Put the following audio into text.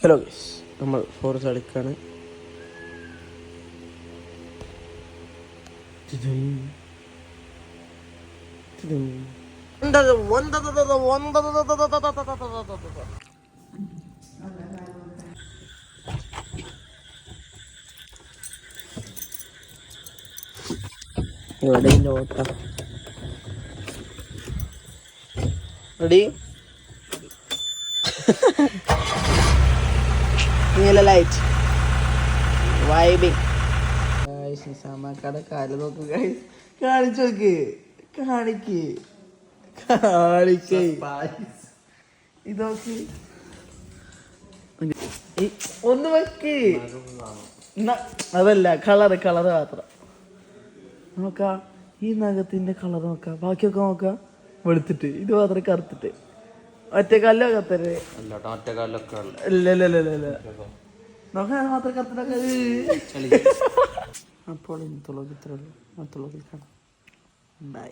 Hello guys, നമ്മൾ forest അടുക്കാണ്. Ready light vibing. കാല് നോക്ക്, കാണിച്ചു നോക്ക്, കാണിക്ക് ഇതൊക്കെ ഒന്ന് വെക്ക്. അതല്ല, കളറ് മാത്രം നോക്കാ. ഈ നഖത്തിന്റെ കളർ നോക്കാം, ബാക്കിയൊക്കെ നോക്കാം വെളുത്തിട്ട്, ഇത് മാത്രം കറുത്തിട്ട്. ഒറ്റക്കാലിലോ കത്തര് ഇല്ല നോക്കാൻ മാത്രം കറുത്തിട്ടൊക്കെ. അപ്പോൾ ഇന്നത്തോളം ഇത്രയുള്ളൂ. മറ്റുള്ളവർക്ക് കാണാം. ബൈ.